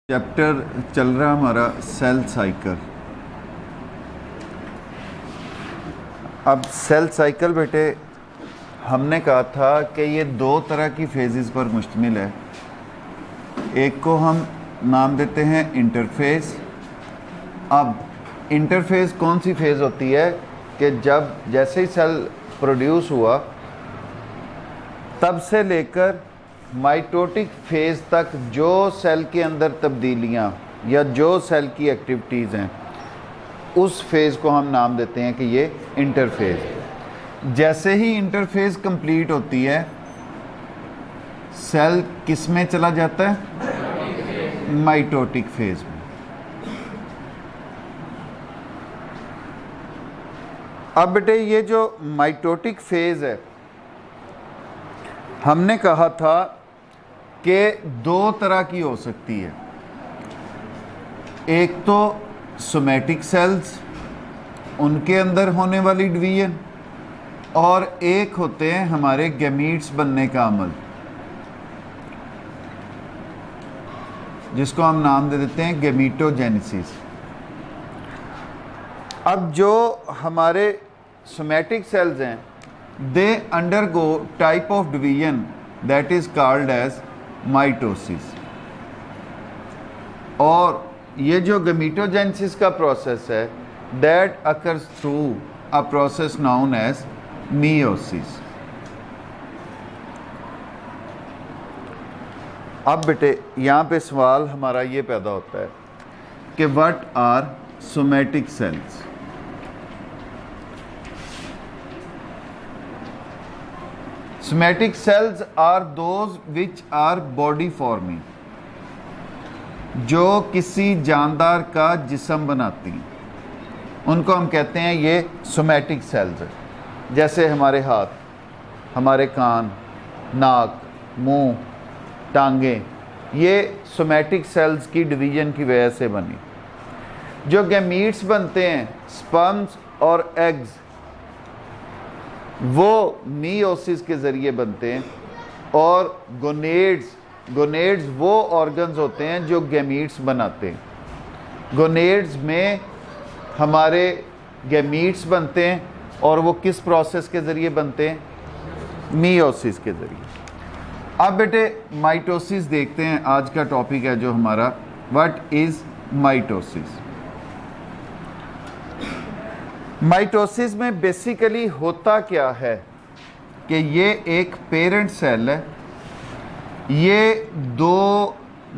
Chapter चल रहा हमारा सेल साइकिल। अब सेल साइकिल बेटे हमने कहा था कि ये दो तरह की फेजेस पर मुश्तमिल है। एक को हम नाम देते हैं इंटरफेस। अब इंटरफेस कौन सी फेज़ होती है कि जब जैसे ही सेल प्रोड्यूस हुआ तब से लेकर माइटोटिक फेज़ तक जो सेल के अंदर तब्दीलियाँ या जो सेल की एक्टिविटीज़ हैं उस फेज़ को हम नाम देते हैं कि ये इंटरफेज़। जैसे ही इंटरफेज़ कंप्लीट होती है सेल किस में चला जाता है? माइटोटिक फेज़ में। अब बेटे ये जो माइटोटिक फेज़ है हमने कहा था कि दो तरह की हो सकती है। एक तो सोमैटिक सेल्स, उनके अंदर होने वाली डिवीजन, और एक होते हैं हमारे गैमीट्स बनने का अमल, जिसको हम नाम दे देते हैं गैमीटोजेनेसिस। अब जो हमारे सोमैटिक सेल्स हैं they undergo type of division that is called as mitosis, और ये जो गैमीटोजेनेसिस का प्रोसेस है that occurs through a process known as meiosis. अब बेटे यहाँ पे सवाल हमारा ये पैदा होता है कि what are somatic cells. Somatic cells are those which are body forming, जो किसी जानदार का जिस्म बनाती हैं, उनको हम कहते हैं ये सोमैटिक सेल्स है। जैसे हमारे हाथ, हमारे कान, नाक, मुंह, टांगें, ये सोमैटिक सेल्स की डिवीजन की वजह से बनी। जो गैमीट्स बनते हैं, स्पर्म्स और एग्स, वो मियोसिस के ज़रिए बनते हैं, और गोनेड्स वो ऑर्गन्स होते हैं जो गैमीट्स बनाते हैं। गोनेड्स में हमारे गैमीट्स बनते हैं और वो किस प्रोसेस के ज़रिए बनते हैं? मियोसिस के ज़रिए। अब बेटे माइटोसिस देखते हैं, आज का टॉपिक है जो हमारा, व्हाट इज़ माइटोसिस। माइटोसिस में बेसिकली होता क्या है कि ये एक पेरेंट सेल है, ये दो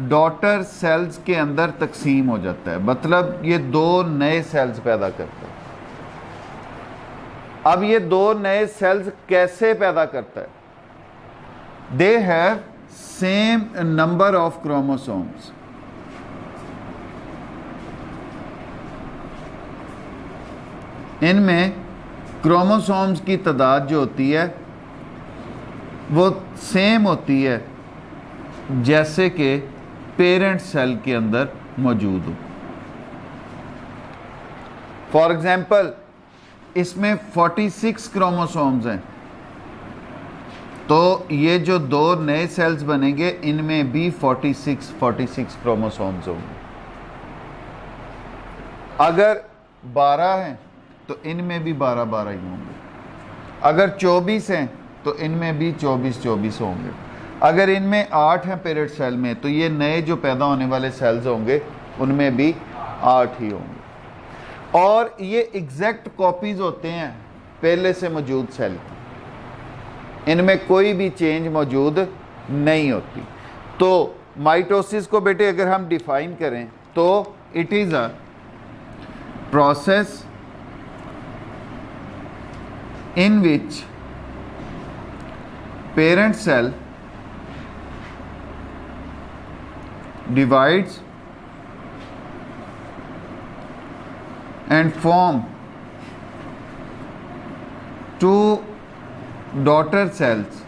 डॉटर सेल्स के अंदर तकसीम हो जाता है, मतलब ये दो नए सेल्स पैदा करता है। अब ये दो नए सेल्स कैसे पैदा करता है? They have same number of chromosomes. इनमें क्रोमोसोम्स की तादाद जो होती है वो सेम होती है जैसे कि पेरेंट सेल के अंदर मौजूद हो। फॉर एग्जाम्पल इसमें 46 क्रोमोसोम्स हैं, तो ये जो दो नए सेल्स बनेंगे इनमें भी 46 क्रोमोसोम्स होंगे। अगर 12 हैं तो इनमें भी 12 ही होंगे। अगर 24 हैं तो इनमें भी 24 होंगे। अगर इनमें 8 हैं पेरेंट सेल में तो ये नए जो पैदा होने वाले सेल्स होंगे उनमें भी 8 ही होंगे। और ये एग्जैक्ट कॉपीज होते हैं पहले से मौजूद सेल की, इनमें कोई भी चेंज मौजूद नहीं होती। तो माइटोसिस को बेटे अगर हम डिफाइन करें तो it is a process in which parent cell divides and form two daughter cells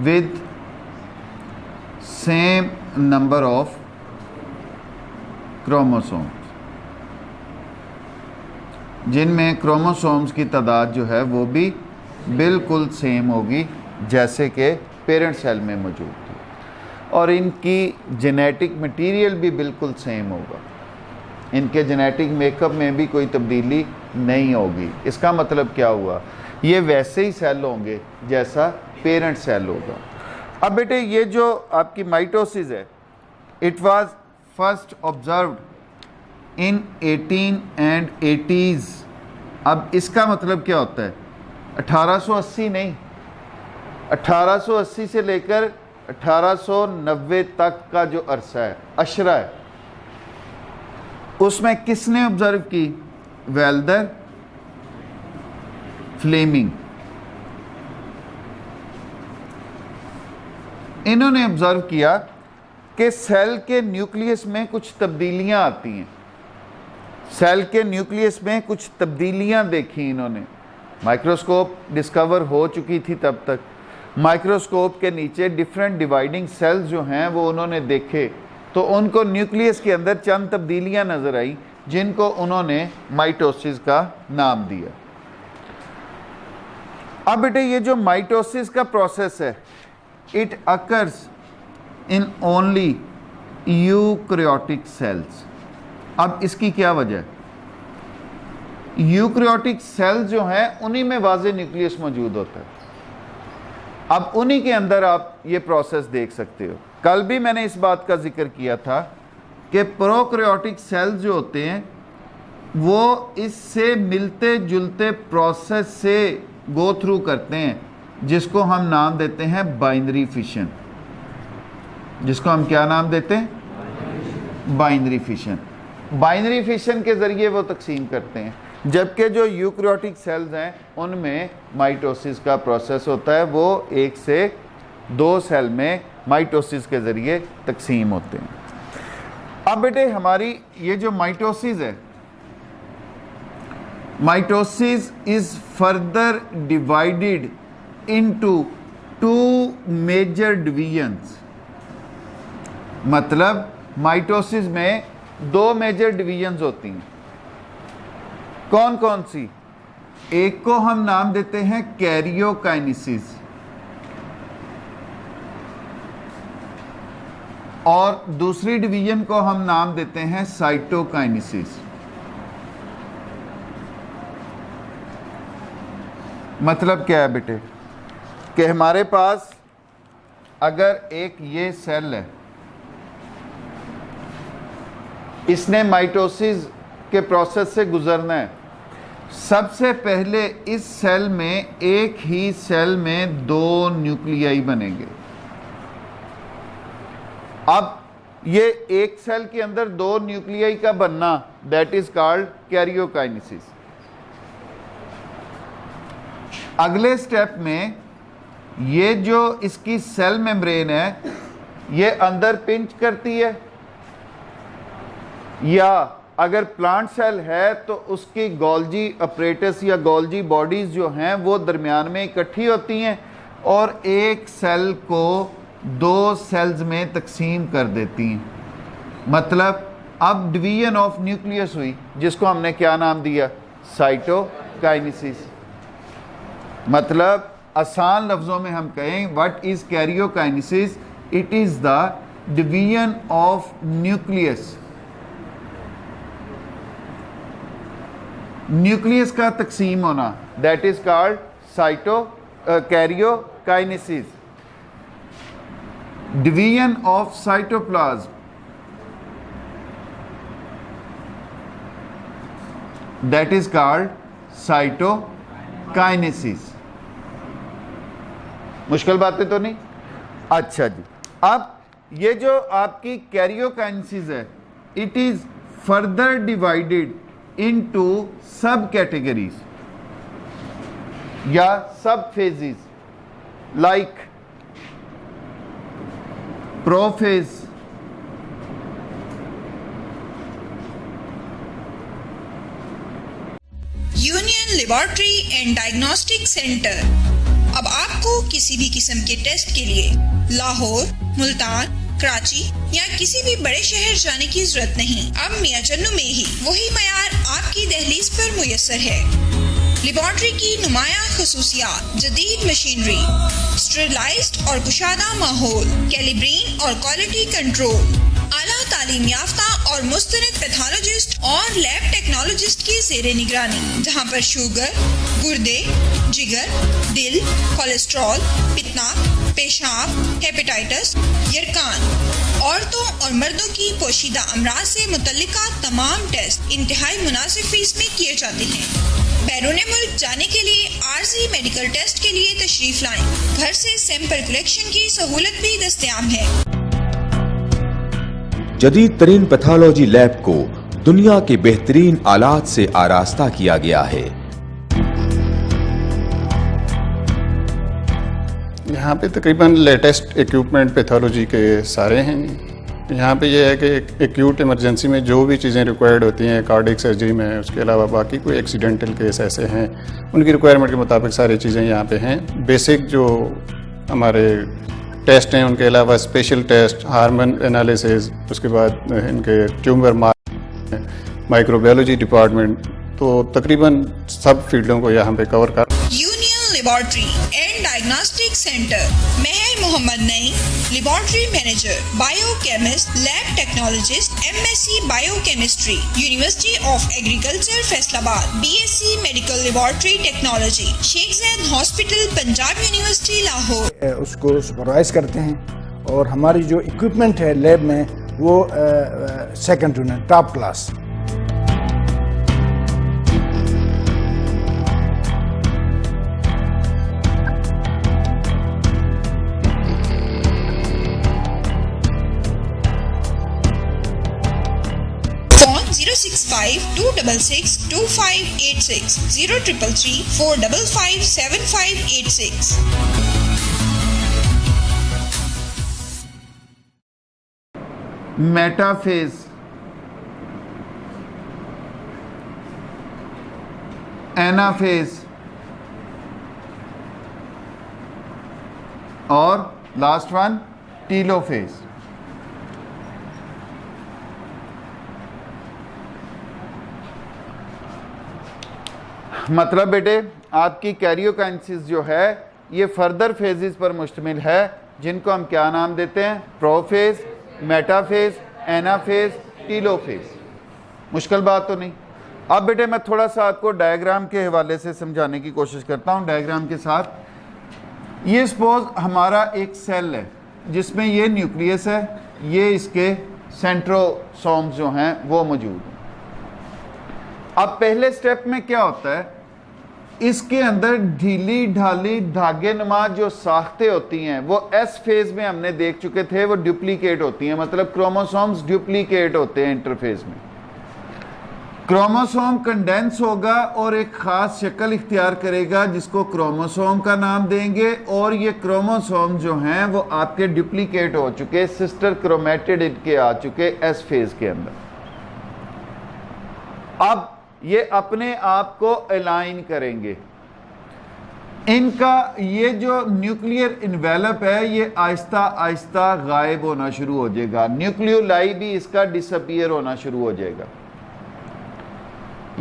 with same number of chromosomes, जिनमें क्रोमोसोम्स की तादाद जो है वो भी बिल्कुल सेम होगी जैसे कि पेरेंट सेल में मौजूद थी, और इनकी जेनेटिक मटेरियल भी बिल्कुल सेम होगा, इनके जेनेटिक मेकअप में भी कोई तब्दीली नहीं होगी। इसका मतलब क्या हुआ, ये वैसे ही सेल होंगे जैसा पेरेंट सेल होगा। अब बेटे ये जो आपकी माइटोसिस है, it was first observed in 1880s। अब इसका मतलब क्या होता है, 1880 नहीं, 1880 से लेकर 1890 तक का जो अरसा है, अशरा है, उसमें किसने ऑब्जर्व की, वेल्दर, फ्लेमिंग, इन्होंने ऑब्जर्व किया कि सेल के न्यूक्लियस में कुछ तब्दीलियां आती हैं, सेल के न्यूक्लियस में कुछ तब्दीलियां देखी इन्होंने। माइक्रोस्कोप डिस्कवर हो चुकी थी तब तक, माइक्रोस्कोप के नीचे डिफरेंट डिवाइडिंग सेल्स जो हैं वो उन्होंने देखे, तो उनको न्यूक्लियस के अंदर चंद तब्दीलियां नज़र आई जिनको उन्होंने माइटोसिस का नाम दिया। अब बेटे ये जो माइटोसिस का प्रोसेस है, it occurs in only eukaryotic cells. अब इसकी क्या वजह है, यूकैरियोटिक सेल्स जो हैं उन्हीं में वाज़े न्यूक्लियस मौजूद होता है। अब उन्हीं के अंदर आप ये प्रोसेस देख सकते हो। कल भी मैंने इस बात का जिक्र किया था कि प्रोकैरियोटिक सेल्स जो होते हैं वो इससे मिलते जुलते प्रोसेस से गो थ्रू करते हैं, जिसको हम नाम देते हैं बाइनरी फिशन। जिसको हम क्या नाम देते हैं, बाइनरी फिशन। बाइनरी फिशन के ज़रिए वो तकसीम करते हैं, जबकि जो यूकैरियोटिक सेल्स हैं उनमें माइटोसिस का प्रोसेस होता है, वो 1 से 2 सेल में माइटोसिस के ज़रिए तकसीम होते हैं। अब बेटे हमारी ये जो माइटोसिस है, mitosis is further divided into 2 major divisions. मतलब माइटोसिस में 2 मेजर डिवीजन्स होती हैं। कौन कौन सी, एक को हम नाम देते हैं कैरियोकाइनेसिस और दूसरी डिवीजन को हम नाम देते हैं साइटोकाइनेसिस। मतलब क्या है बेटे कि हमारे पास अगर एक ये सेल है, इसने माइटोसिस के प्रोसेस से गुजरना है, सबसे पहले इस सेल में, एक ही सेल में 2 न्यूक्लियाई बनेंगे। अब ये एक सेल के अंदर 2 न्यूक्लियाई का बनना, दैट इज कॉल्ड कैरियोकाइनेसिस। अगले स्टेप में ये जो इसकी सेल मेम्ब्रेन है, ये अंदर पिंच करती है, या अगर प्लांट सेल है तो उसकी गोल्जी अपरेटस या गोल्जी बॉडीज़ जो हैं वो दरमियान में इकट्ठी होती हैं और एक सेल को 2 सेल्स में तकसीम कर देती हैं। मतलब अब डिवीजन ऑफ न्यूक्लियस हुई, जिसको हमने क्या नाम दिया, साइटोकाइनेसिस। मतलब आसान लफ्ज़ों में हम कहें what is karyokinesis, it is the division of nucleus. Nucleus का तकसीम होना, that is called karyokinesis. Division of cytoplasm, that is called cytokinesis. मुश्किल बातें तो नहीं। अच्छा जी, अब ये जो आपकी कैरियोकाइनेसिस है, it is further divided into सब कैटेगरीज या सब phases, like prophase, union laboratory and diagnostic centre. अब आपको किसी भी किस्म के टेस्ट के लिए लाहौर, मुल्तान, कराची या किसी भी बड़े शहर जाने की जरूरत नहीं। अब मियां चन्नू में ही वही मयार आपकी दहलीज पर मुयस्सर है। लेबॉर्ट्री की नुमाया खसूसियात, जदीद मशीनरी, स्टेरिलाइज्ड और कुशादा माहौल, कैलिब्रेन और क्वालिटी कंट्रोल, आला तालीम याफ्ता और मुस्तनद पैथोलॉजिस्ट और लैब टेक्नोलॉजिस्ट की ज़ेरे निगरानी, जहां पर शुगर, गुर्दे, जिगर, दिल, कोलेस्ट्रॉल, पित्तनाक, पेशाब, हेपेटाइटिस, यरकान, औरतों और मर्दों की पोशीदा अमराज से मुतल्लिका तमाम टेस्ट इंतहाई मुनासिब फीस में किए जाते हैं। बैरून मुल्क जाने के लिए आर्जी मेडिकल टेस्ट के लिए तशरीफ लाएं। घर से सैंपल कलेक्शन की सहूलत भी दस्तयाब है। जदीद तरीन पैथोलॉजी लैब को दुनिया के बेहतरीन आलात से आरास्ता किया गया है। यहाँ पे तकरीबन लेटेस्ट इक्विपमेंट पैथोलॉजी के सारे हैं। यहाँ पे ये है कि एक्यूट इमरजेंसी में जो भी चीज़ें रिक्वायर्ड होती हैं कार्डियक सर्जरी में, उसके अलावा बाकी कोई एक्सीडेंटल केस ऐसे हैं उनकी रिक्वायरमेंट के मुताबिक सारी चीज़ें यहाँ पे हैं। बेसिक जो हमारे टेस्ट हैं उनके अलावा स्पेशल टेस्ट, हार्मोन एनालिसिस, उसके बाद इनके ट्यूमर माइक्रोबायोलॉजी डिपार्टमेंट, तो तकरीबन सब फील्डों को यहाँ पे कवर कर। Union laboratory and diagnostic centre, Mehar Mohammad Naeem, laboratory manager, biochemist, lab technologist, MSc biochemistry, university of agriculture Faisalabad, BSc medical laboratory technology, Sheikh Zaid hospital, Punjab university Lahore. उसको सुपरवाइज करते हैं और हमारी जो इक्विपमेंट है लैब में वो second to none, top class. Phone 065-266-2586, 0333-455-7586। Metaphase, anaphase और लास्ट वन टीलोफेज। मतलब बेटे आपकी कैरियोकाइनेसिस जो है ये फर्दर फेजेस पर मुश्तमिल है, जिनको हम क्या नाम देते हैं? Prophase, metaphase, anaphase, telophase. मुश्किल बात तो नहीं। अब बेटे मैं थोड़ा सा आपको डायग्राम के हवाले से समझाने की कोशिश करता हूँ। डायग्राम के साथ ये सपोज हमारा एक सेल है जिसमें ये न्यूक्लियस है, ये इसके सेंट्रोसोम्स जो हैं वो मौजूद हैं। अब पहले स्टेप में क्या होता है, इसके अंदर ढीली ढाली धागे नुमा जो साख्तें होती हैं वो एस फेज में हमने देख चुके थे, वो डुप्लीकेट होती हैं, मतलब क्रोमोसोम्स डुप्लीकेट होते हैं इंटरफेज में। क्रोमोसोम कंडेंस होगा और एक खास शक्ल इख्तियार करेगा जिसको क्रोमोसोम का नाम देंगे, और ये क्रोमोसोम जो हैं वो आपके डुप्लीकेट हो चुके, सिस्टर क्रोमेटिड इनके आ चुके एस फेज के अंदर। अब ये अपने आप को अलाइन करेंगे। इनका ये जो न्यूक्लियर इन्वेलप है ये आहिस्ता आहिस्ता गायब होना शुरू हो जाएगा, न्यूक्लियोलाई भी इसका डिसअपीयर होना शुरू हो जाएगा।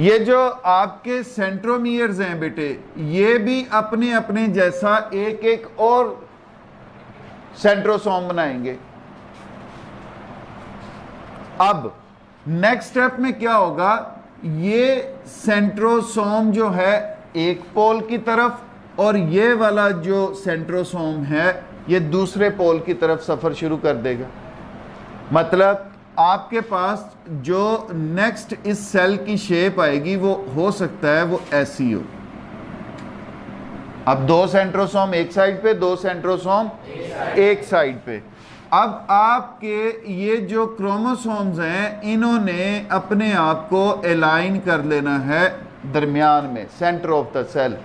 ये जो आपके सेंट्रोमियर्स हैं बेटे, ये भी अपने अपने जैसा एक एक और सेंट्रोसोम बनाएंगे। अब नेक्स्ट स्टेप में क्या होगा, ये सेंट्रोसोम जो है एक पोल की तरफ और ये वाला जो सेंट्रोसोम है ये दूसरे पोल की तरफ सफर शुरू कर देगा। मतलब आपके पास जो नेक्स्ट इस सेल की शेप आएगी वो हो सकता है वो ऐसी हो। अब दो सेंट्रोसोम एक साइड पे, दो सेंट्रोसोम एक साइड पे। अब आपके ये जो क्रोमोसोम्स हैं इन्होंने अपने आप को अलाइन कर लेना है दरमियान में, centre of the cell.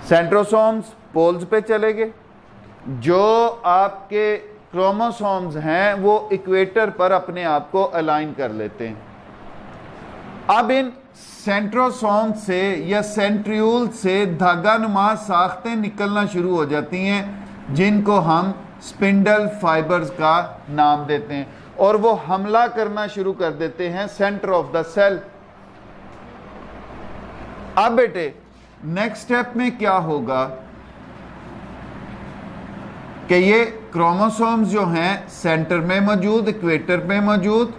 Centrosomes poles पे चले गए, जो आपके क्रोमोसोम्स हैं वो इक्वेटर पर अपने आप को अलाइन कर लेते हैं। अब इन सेंट्रोसोम से या सेंट्रियूल से धागा नुमा साख्तें निकलना शुरू हो जाती हैं जिनको हम स्पिंडल फाइबर्स का नाम देते हैं, और वो हमला करना शुरू कर देते हैं सेंटर ऑफ द सेल। अब बेटे नेक्स्ट स्टेप में क्या होगा कि ये क्रोमोसोम्स जो हैं सेंटर में मौजूद, इक्वेटर में मौजूद,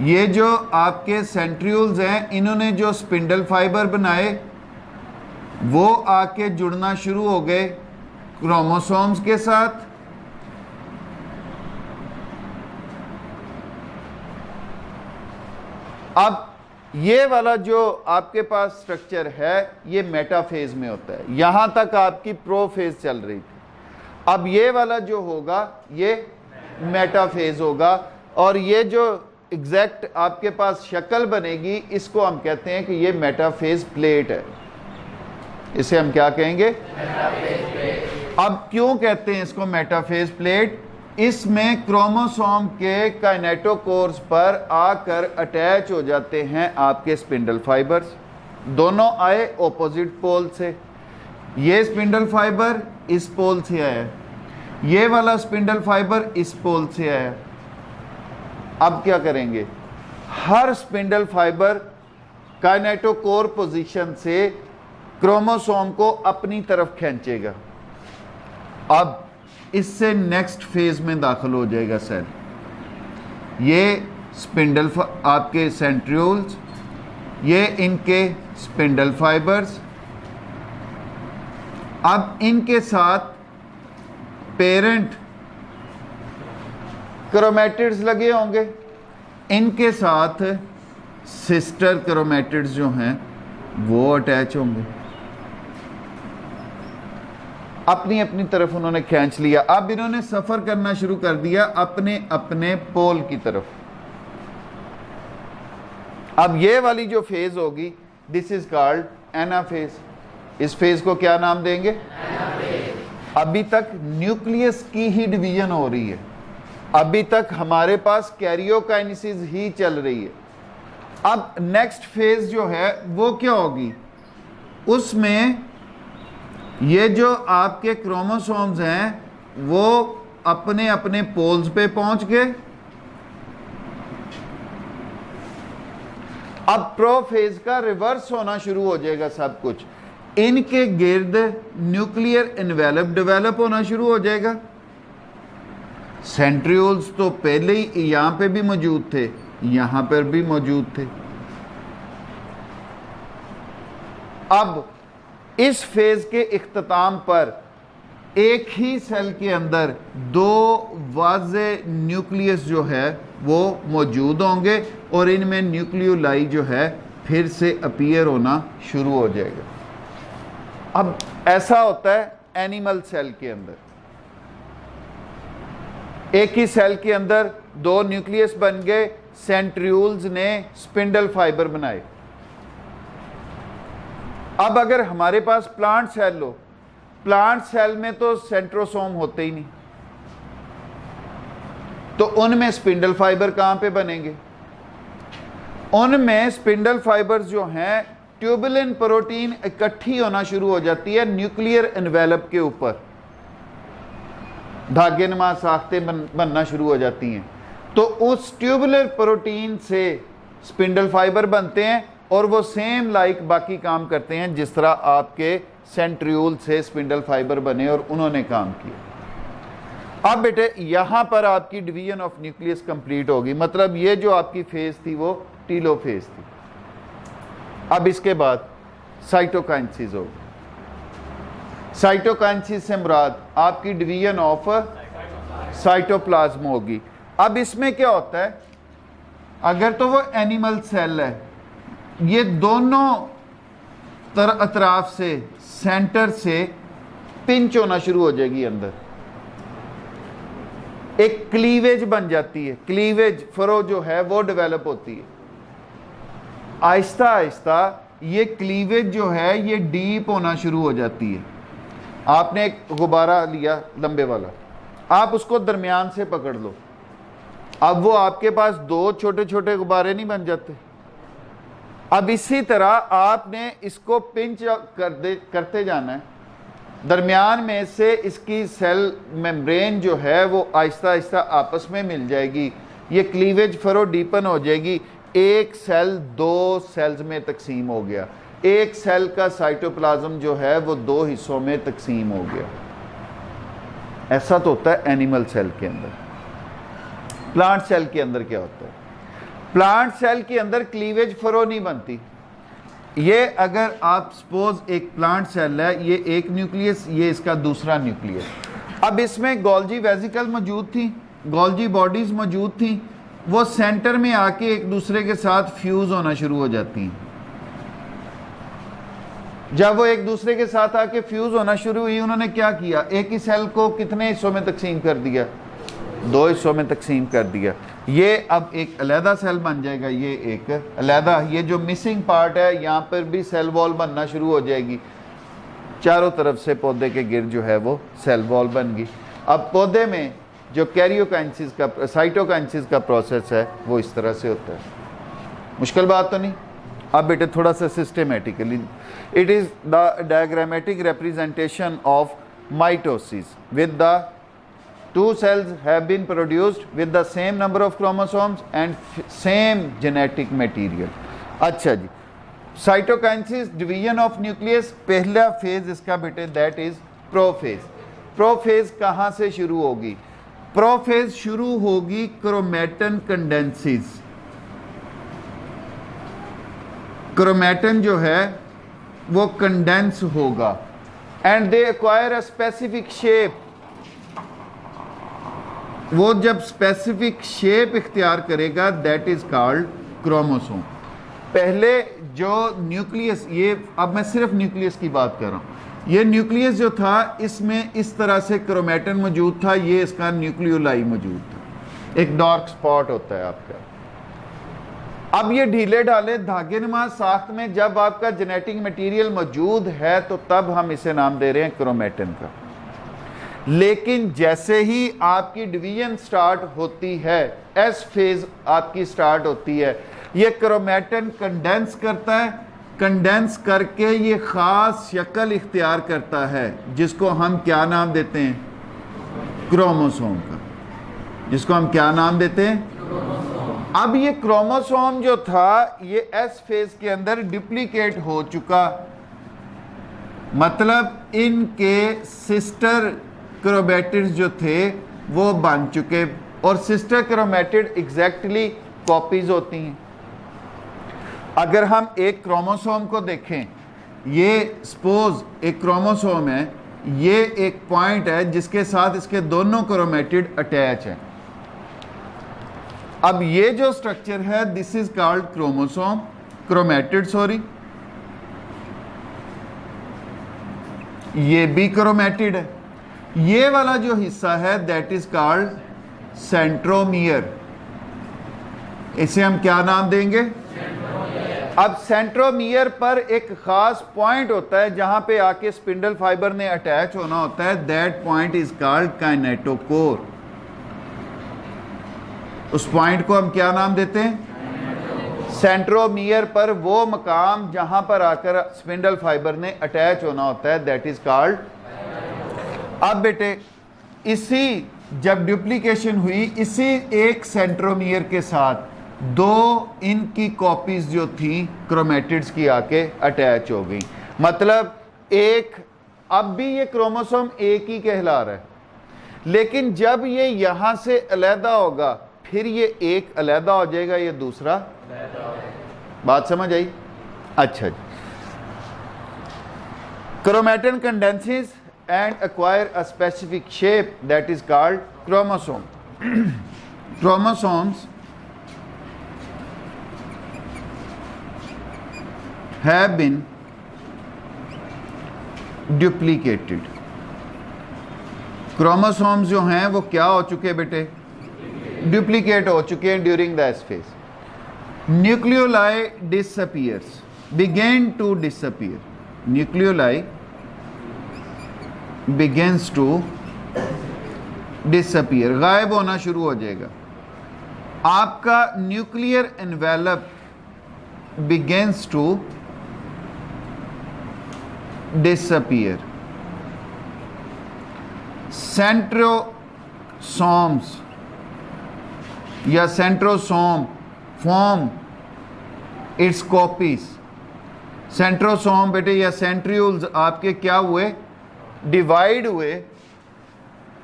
ये जो आपके सेंट्रियोल्स हैं इन्होंने जो स्पिंडल फाइबर बनाए वो आके जुड़ना शुरू हो गए क्रोमोसोम्स के साथ। अब ये वाला जो आपके पास स्ट्रक्चर है ये मेटाफेज में होता है, यहां तक आपकी प्रोफेज चल रही थी। अब ये वाला जो होगा ये मेटाफेज होगा, और ये जो एग्जैक्ट आपके पास शक्ल बनेगी इसको हम कहते हैं कि ये मेटाफेज प्लेट है। इसे हम क्या कहेंगे? अब क्यों कहते हैं इसको मेटाफेज प्लेट? इसमें क्रोमोसोम के काइनेटोकोर्स पर आकर अटैच हो जाते हैं आपके स्पिंडल फाइबर्स। दोनों आए ऑपोजिट पोल से, ये स्पिंडल फाइबर इस पोल से आया, ये वाला स्पिंडल फाइबर इस पोल से आया। अब क्या करेंगे? हर स्पिंडल फाइबर काइनेटोकोर पोजीशन से क्रोमोसोम को अपनी तरफ खींचेगा। अब इससे नेक्स्ट फेज में दाखिल हो जाएगा सेल। ये स्पिंडल आपके सेंट्रियोल्स, ये इनके स्पिंडल फाइबर्स, अब इनके साथ पेरेंट क्रोमैटिड्स लगे होंगे, इनके साथ सिस्टर क्रोमैटिड्स जो हैं वो अटैच होंगे। अपनी अपनी तरफ उन्होंने खींच लिया। अब इन्होंने सफर करना शुरू कर दिया अपने अपने पोल की तरफ। अब ये वाली जो फेज होगी दिस इज कॉल्ड एनाफेज। इस फेज को क्या नाम देंगे? अभी तक न्यूक्लियस की ही डिवीजन हो रही है, अभी तक हमारे पास कैरियोकाइनेसिस ही चल रही है। अब नेक्स्ट फेज जो है वो क्या होगी? उसमें ये जो आपके क्रोमोसोम्स हैं वो अपने अपने पोल्स पे पहुंच गए। अब प्रोफेज का रिवर्स होना शुरू हो जाएगा सब कुछ। इनके गिर्द न्यूक्लियर एनवेलप डेवलप होना शुरू हो जाएगा। सेंट्रियोल्स तो पहले ही यहां पे भी मौजूद थे, यहां पर भी मौजूद थे। अब इस फेज के इख्तिताम पर एक ही सेल के अंदर दो वाज़े न्यूक्लियस जो है वो मौजूद होंगे और इनमें न्यूक्लियोलाई जो है फिर से अपीयर होना शुरू हो जाएगा। अब ऐसा होता है एनिमल सेल के अंदर, एक ही सेल के अंदर दो न्यूक्लियस बन गए, सेंट्रियोल्स ने स्पिंडल फाइबर बनाए। अब अगर हमारे पास प्लांट सेल लो, प्लांट सेल में तो सेंट्रोसोम होते ही नहीं, तो उनमें स्पिंडल फाइबर कहां पे बनेंगे? उनमें स्पिंडल फाइबर्स जो हैं ट्यूबुलिन प्रोटीन इकट्ठी होना शुरू हो जाती है न्यूक्लियर एनवेलप के ऊपर, धागे नुमा साख्तें बनना शुरू हो जाती हैं। तो उस ट्यूबुलर प्रोटीन से स्पिंडल फाइबर बनते हैं और वो सेम लाइक बाकी काम करते हैं जिस तरह आपके सेंट्रियोल से स्पिंडल फाइबर बने और उन्होंने काम किया। अब बेटे यहां पर आपकी डिवीजन ऑफ न्यूक्लियस कंप्लीट होगी, मतलब ये जो आपकी फेज थी वो टीलोफेज थी। अब इसके बाद साइटोकाइनेसिस होगी। साइटोकाइनेसिस से मुराद आपकी डिवीजन ऑफ साइटोप्लाज्म होगी। अब इसमें क्या होता है, अगर तो वो एनिमल सेल है, ये दोनों अतराफ से सेंटर से पिंच होना शुरू हो जाएगी, अंदर एक क्लीवेज बन जाती है, क्लीवेज फरो जो है वो डेवलप होती है। आहिस्ता आहिस्ता ये क्लीवेज जो है ये डीप होना शुरू हो जाती है। आपने एक गुब्बारा लिया लंबे वाला, आप उसको दरमियान से पकड़ लो, अब वो आपके पास दो छोटे छोटे गुब्बारे नहीं बन जाते। अब इसी तरह आपने इसको पिंच करते जाना है, दरमियान में से इसकी सेल मेम्ब्रेन जो है वो आहिस्ता आहिस्ता आपस में मिल जाएगी, ये क्लीवेज फरो डीपन हो जाएगी, एक सेल दो सेल्स में तकसीम हो गया। एक सेल का साइटोप्लाज्म जो है वो दो हिस्सों में तकसीम हो गया। ऐसा तो होता है एनिमल सेल के अंदर। प्लांट सेल के अंदर क्या होता है? प्लांट सेल के अंदर क्लीवेज फरो नहीं बनती। ये अगर आप सपोज एक प्लांट सेल है, ये एक न्यूक्लियस, ये इसका दूसरा न्यूक्लियस। अब इसमें गोल्जी वेसिकल मौजूद थी, गोल्जी बॉडीज मौजूद थी, वो सेंटर में आके एक दूसरे के साथ फ्यूज होना शुरू हो जाती हैं। जब वो एक दूसरे के साथ आके फ्यूज होना शुरू हुई, उन्होंने क्या किया, एक ही सेल को कितने हिस्सों में तकसीम कर दिया? दो हिस्सों में तकसीम कर दिया। ये अब एक अलहदा सेल बन जाएगा, ये एक अलहदा, ये जो मिसिंग पार्ट है यहाँ पर भी सेल वॉल बनना शुरू हो जाएगी। चारों तरफ से पौधे के गिर्द जो है वो सेल वॉल बन गई। अब पौधे में जो कैरियोकाइनेसिस का साइटोकाइनेसिस का प्रोसेस है वो इस तरह से होता है। मुश्किल बात तो नहीं। अब बेटे थोड़ा सा systematically, it is the diagrammatic representation of mitosis with the two cells have been produced with the same number of chromosomes and same genetic material। अच्छा जी, साइटोकाइनेसिस डिवीजन ऑफ न्यूक्लियस, पहला फेज इसका बेटे दैट इज प्रोफेज। प्रोफेज कहाँ से शुरू होगी? Prophase शुरू होगी क्रोमेटन कंडेंसिस। क्रोमेटन जो है वो कंडेंस होगा and they acquire a specific shape. वो जब स्पेसिफिक शेप इख्तियार करेगा दैट इज कॉल्ड क्रोमोसोम। पहले जो न्यूक्लियस, ये अब मैं सिर्फ न्यूक्लियस की बात कर रहा हूँ, ये न्यूक्लियस जो था इसमें इस तरह से क्रोमेटन मौजूद था, ये इसका न्यूक्लियोलाई मौजूद था, एक डार्क स्पॉट होता है आपका। अब ये ढीले ढाले धागे नुमा साख्त में जब आपका जेनेटिक मटेरियल मौजूद है तो तब हम इसे नाम दे रहे हैं क्रोमेटन का। लेकिन जैसे ही आपकी डिवीजन स्टार्ट होती है, एस फेज आपकी स्टार्ट होती है, ये क्रोमेटन कंडेंस करता है, कंडेंस करके ये खास शक्ल इख्तियार करता है जिसको हम क्या नाम देते हैं? क्रोमोसोम का। जिसको हम क्या नाम देते हैं? अब ये क्रोमोसोम जो था ये एस फेज के अंदर डुप्लीकेट हो चुका, मतलब इनके सिस्टर क्रोमेटिड्स जो थे वो बन चुके, और सिस्टर क्रोमेटिड एग्जैक्टली कॉपीज होती हैं। अगर हम एक क्रोमोसोम को देखें, ये सपोज एक क्रोमोसोम है, ये एक पॉइंट है जिसके साथ इसके दोनों क्रोमेटिड अटैच हैं। अब ये जो स्ट्रक्चर है this is called chromosome, chromatid sorry, ये भी क्रोमेटिड है। ये वाला जो हिस्सा है दैट इज कॉल्ड सेंट्रोमियर। इसे हम क्या नाम देंगे? अब सेंट्रोमियर पर एक खास पॉइंट होता है जहां पे आके स्पिंडल फाइबर ने अटैच होना होता है, that point is called kinetochore. उस पॉइंट को हम क्या नाम देते हैं? सेंट्रोमियर पर वो मकाम जहां पर आकर स्पिंडल फाइबर ने अटैच होना होता है दैट इज कॉल्ड। अब बेटे इसी जब डुप्लीकेशन हुई, इसी एक सेंट्रोमियर के साथ दो इनकी कॉपीज जो थी क्रोमेटिड्स की आके अटैच हो गई। मतलब एक, अब भी ये क्रोमोसोम एक ही कहला रहा है, लेकिन जब ये यहां से अलहदा होगा फिर ये एक अलहदा हो जाएगा, ये दूसरा। बात समझ आई? अच्छा जी। क्रोमेटन condenses and acquire a specific shape that is called chromosome। Chromosomes have been duplicated। Chromosomes जो हैं वो क्या हो चुके हैं बेटे? डुप्लीकेट हो चुके हैं during the S phase. Nucleoli disappears, begin to disappear. Nucleoli begins to disappear, गायब होना शुरू हो जाएगा। आपका nuclear envelope begins to disappear। Centrosomes या centrosome form its copies. Centrosome बेटे या सेंट्रियोल्स आपके क्या हुए, डिवाइड हुए।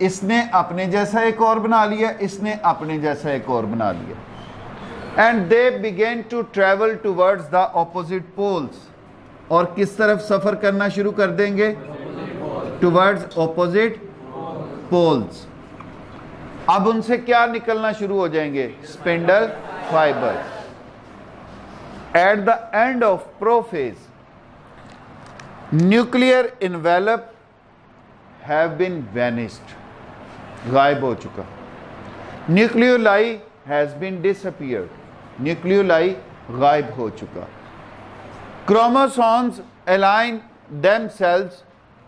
इसने अपने जैसा एक और बना लिया, इसने अपने जैसा एक और बना लिया। And they begin to travel towards the opposite poles, और किस तरफ सफर करना शुरू कर देंगे, टूवर्ड्स ऑपोजिट पोल्स। अब उनसे क्या निकलना शुरू हो जाएंगे, spindle fibre. At the end of prophase, nuclear envelope have been vanished, गायब हो चुका। Nucleoli has been disappeared, nucleoli गायब हो चुका। Chromosomes align themselves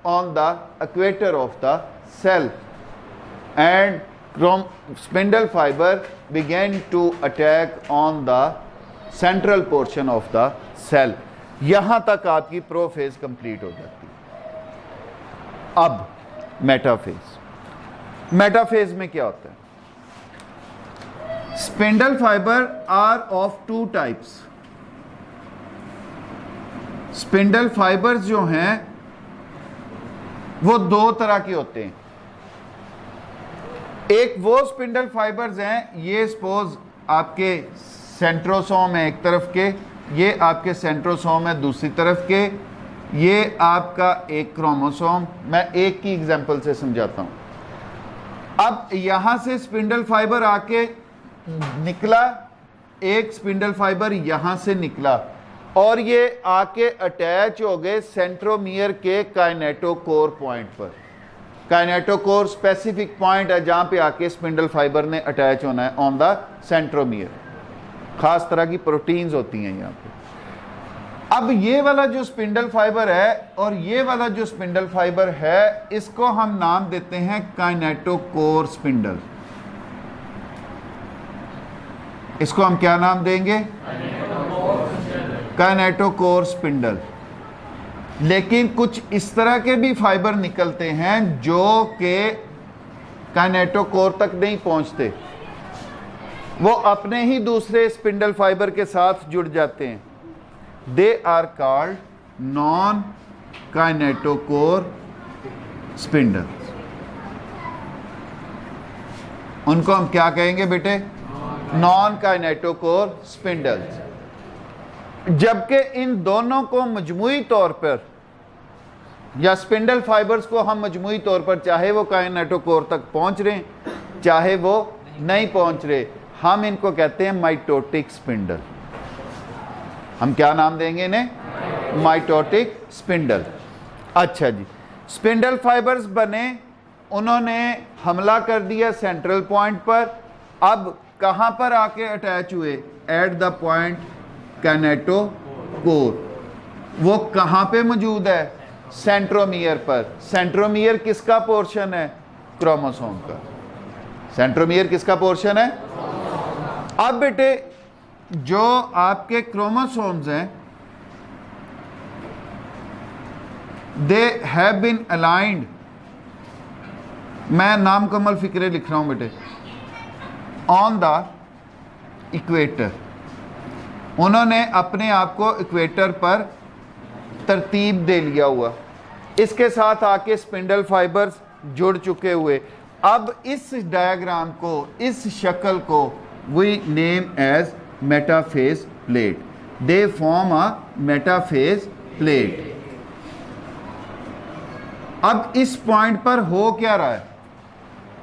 on the equator of the cell, and spindle fiber began to attack on the central portion of the cell। यहां तक आपकी prophase complete हो जाती है। अब मेटाफेज, मेटाफेज में क्या होता है, spindle fibre are of two types. Spindle fibres जो हैं वो दो तरह के होते हैं। एक वो स्पिंडल फाइबर्स हैं, ये सपोज आपके सेंट्रोसोम है एक तरफ के, ये आपके सेंट्रोसोम है दूसरी तरफ के, ये आपका एक क्रोमोसोम। मैं एक की एग्जांपल से समझाता हूं। अब यहां से स्पिंडल फाइबर आके निकला, एक स्पिंडल फाइबर यहां से निकला, और ये आके अटैच हो गए सेंट्रोमियर के काइनेटोकोर पॉइंट पर। काइनेटोकोर स्पेसिफिक पॉइंट है जहां पे आके स्पिंडल फाइबर ने अटैच होना है ऑन द सेंट्रोमियर। खास तरह की प्रोटीन्स होती हैं यहाँ पे। अब ये वाला जो स्पिंडल फाइबर है और ये वाला जो स्पिंडल फाइबर है, इसको हम नाम देते हैं काइनेटोकोर स्पिंडल। इसको हम क्या नाम देंगे, काइनेटोकोर स्पिंडल। लेकिन कुछ इस तरह के भी फाइबर निकलते हैं जो कि काइनेटोकोर तक नहीं पहुंचते, वो अपने ही दूसरे स्पिंडल फाइबर के साथ जुड़ जाते हैं। They are called non kinetochore spindle. उनको हम क्या कहेंगे बेटे, नॉन काइनेटोकोर स्पिंडल्स। जबकि इन दोनों को मजमूई तौर पर, या स्पिंडल फाइबर्स को हम मजमूई तौर पर, चाहे वो काइनेटोकोर तक पहुंच रहे हैं चाहे वो नहीं पहुंच रहे, हम इनको कहते हैं माइटोटिक स्पिंडल। हम क्या नाम देंगे इन्हें, माइटोटिक स्पिंडल। अच्छा जी, स्पिंडल फाइबर्स बने, उन्होंने हमला कर दिया सेंट्रल पॉइंट पर। अब कहां पर आके अटैच हुए, एट द पॉइंट काइनेटोकोर। वो कहां पे मौजूद है, सेंट्रोमियर पर। सेंट्रोमियर किसका पोर्शन है, क्रोमोसोम का। सेंट्रोमियर किसका पोर्शन है। अब बेटे जो आपके क्रोमोसोम्स हैं, दे हैव बीन अलाइंड, मैं नामकमल फिक्रे लिख रहा हूं बेटे, ऑन द इक्वेटर। उन्होंने अपने आप को इक्वेटर पर तरतीब दे लिया हुआ, इसके साथ आके स्पिंडल फाइबर्स जुड़ चुके हुए। अब इस डायग्राम को, इस शक्ल को we name as metaphase plate. They form a metaphase plate. अब इस पॉइंट पर हो क्या रहा है,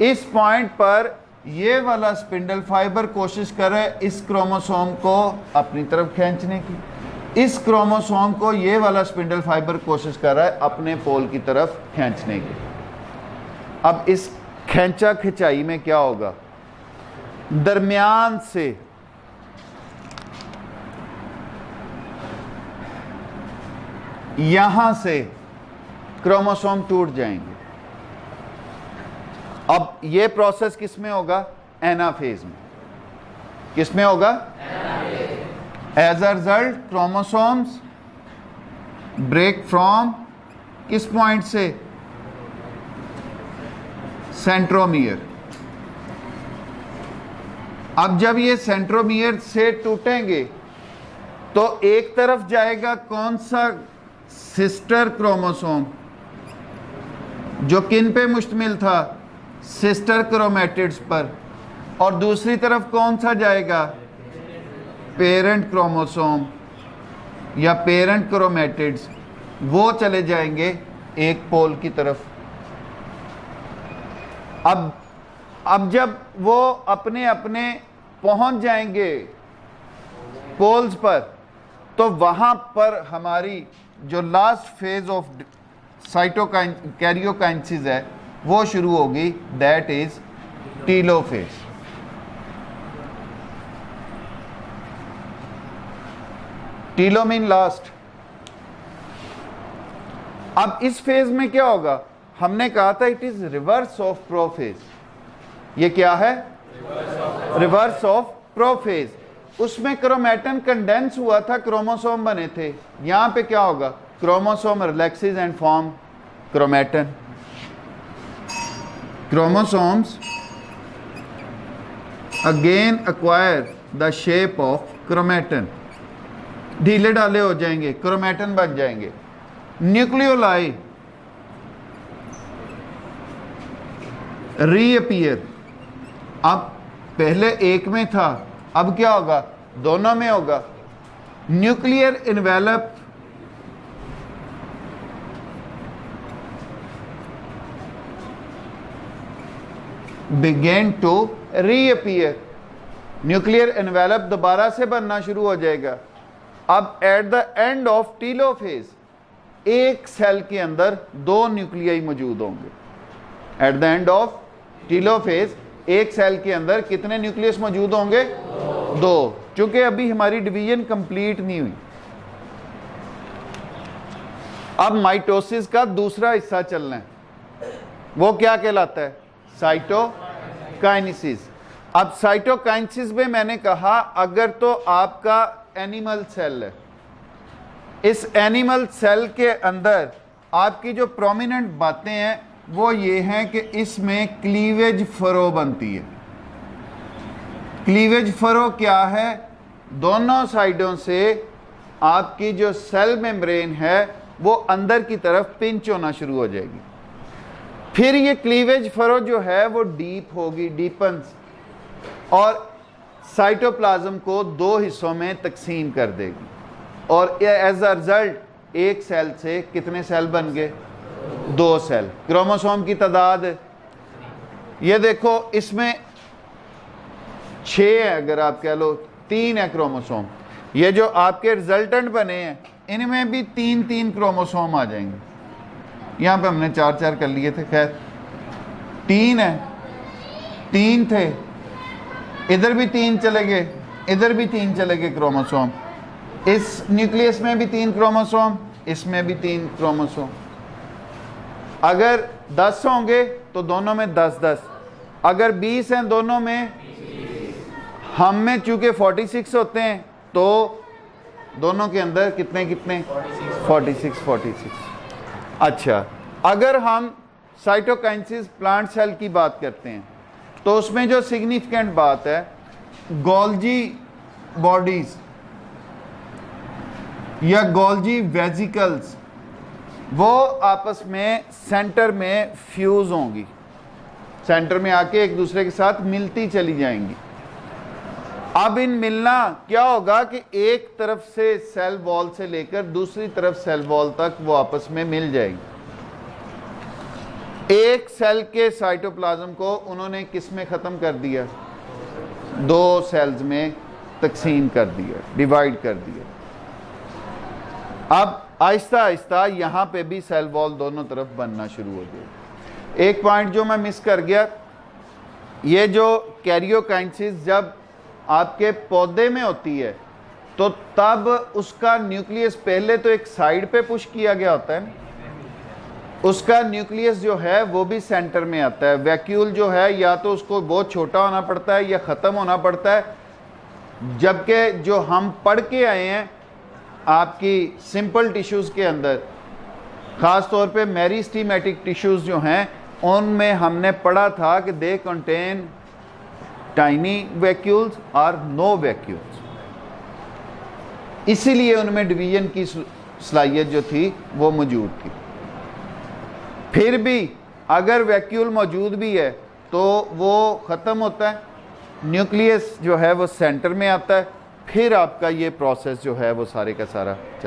इस पॉइंट पर ये वाला स्पिंडल फाइबर कोशिश कर रहा है इस क्रोमोसोम को अपनी तरफ खींचने की, इस क्रोमोसोम को ये वाला स्पिंडल फाइबर कोशिश कर रहा है अपने पोल की तरफ खींचने की। अब इस खींचा खिंचाई में क्या होगा, दरमियान से यहां से क्रोमोसोम टूट जाएंगे। अब ये प्रोसेस किस में होगा, एनाफेज में। किस में होगा, as a result chromosomes break from किस पॉइंट से, सेंट्रोमियर। अब जब ये सेंट्रोमियर से टूटेंगे तो एक तरफ जाएगा कौन सा सिस्टर क्रोमोसोम, जो किन पे मुश्तमिल था, सिस्टर क्रोमेटिड्स पर, और दूसरी तरफ कौन सा जाएगा, पेरेंट क्रोमोसोम या पेरेंट क्रोमेटिड्स, वो चले जाएंगे एक पोल की तरफ। अब जब वो अपने अपने पहुंच जाएंगे पोल्स पर, तो वहां पर हमारी जो लास्ट फेज ऑफ कैरियोकाइनेसिस है वो शुरू होगी, that is telophase. Telo mean last. अब इस फेज में क्या होगा, हमने कहा था it is reverse of prophase. ये क्या है, रिवर्स ऑफ प्रोफेज। उसमें क्रोमेटन कंडेंस हुआ था, क्रोमोसोम बने थे। यहां पे क्या होगा, chromosome relaxes and form chromatin. Chromosomes again acquire the shape of chromatin, ढीले ढाले हो जाएंगे, क्रोमेटन बन जाएंगे। न्यूक्लियोलाई रीअपीयर, अब पहले एक में था, अब क्या होगा, दोनों में होगा। Nuclear envelope begin to reappear, nuclear envelope दोबारा से बनना शुरू हो जाएगा। अब at the end of telophase एक सेल के अंदर दो न्यूक्लियाई मौजूद होंगे। At the end of telophase एक सेल के अंदर कितने न्यूक्लियस मौजूद होंगे, दो, क्योंकि अभी हमारी डिवीजन कंप्लीट नहीं हुई। अब माइटोसिस का दूसरा हिस्सा चलना है, वो क्या कहलाता है, साइटोकाइनेसिस। अब साइटोकाइनेसिस में मैंने कहा, अगर तो आपका एनिमल सेल है, इस एनिमल सेल के अंदर आपकी जो प्रोमिनेंट बातें हैं वो ये हैं कि इसमें क्लीवेज फरो बनती है। क्लीवेज फरो क्या है, दोनों साइडों से आपकी जो सेल मेम्ब्रेन है वो अंदर की तरफ पिंच होना शुरू हो जाएगी। फिर ये क्लीवेज फरो जो है वो डीप होगी, डीपन्स, और साइटोप्लाज्म को दो हिस्सों में तकसीम कर देगी। और एज अ रिजल्ट एक सेल से कितने सेल बन गए, दो सेल। क्रोमोसोम की तादाद ये देखो, इसमें 6 है, अगर आप कह लो 3 है क्रोमोसोम। ये जो आपके रिजल्टेंट बने हैं इनमें भी 3-3 क्रोमोसोम आ जाएंगे। यहाँ पे हमने 4-4 कर लिए थे, खैर 3 है, 3 थे, इधर भी 3 चले गए, इधर भी 3 चले गए क्रोमोसोम। इस न्यूक्लियस में भी 3 क्रोमोसोम, इसमें भी 3 क्रोमोसोम। अगर 10 होंगे तो दोनों में 10-10, अगर 20 हैं दोनों में, हम में चूंकि 46 होते हैं तो दोनों के अंदर कितने 46। अच्छा, अगर हम साइटोकाइनेसिस प्लांट सेल की बात करते हैं तो उसमें जो सिग्निफिकेंट बात है, गोल्जी बॉडीज या गोल्जी वेजिकल्स वो आपस में सेंटर में फ्यूज होंगी, सेंटर में आके एक दूसरे के साथ मिलती चली जाएंगी। अब इन मिलना क्या होगा कि एक तरफ से सेल वॉल से लेकर दूसरी तरफ सेल वॉल तक वो आपस में मिल जाएंगी। एक सेल के साइटोप्लाज्म को उन्होंने किस में ख़त्म कर दिया, 2 सेल्स में तकसीम कर दिया, डिवाइड कर दिया। अब आहिस्ता आहिस्ता यहाँ पे भी सेल वॉल दोनों तरफ बनना शुरू हो गया। एक पॉइंट जो मैं मिस कर गया, ये जो कैरियोकाइनेसिस जब आपके पौधे में होती है तो तब उसका न्यूक्लियस पहले तो एक साइड पे पुश किया गया होता है, उसका न्यूक्लियस जो है वो भी सेंटर में आता है। वैक्यूल जो है या तो उसको बहुत छोटा होना पड़ता है या ख़त्म होना पड़ता है, जबकि जो हम पढ़ के आए हैं आपकी सिंपल टिश्यूज़ के अंदर, ख़ास तौर पे मेरिस्टेमेटिक टिश्यूज़ जो हैं उनमें हमने पढ़ा था कि दे कंटेन टाइनी वैक्यूल्स और नो वैक्यूल्स। इसीलिए उनमें डिवीज़न की सलाहियत जो थी वो मौजूद थी। फिर भी अगर वैक्यूल मौजूद भी है तो वो ख़त्म होता है, न्यूक्लियस जो है वो सेंटर में आता है, फिर आपका ये प्रोसेस जो है वो सारे का सारा चलता है।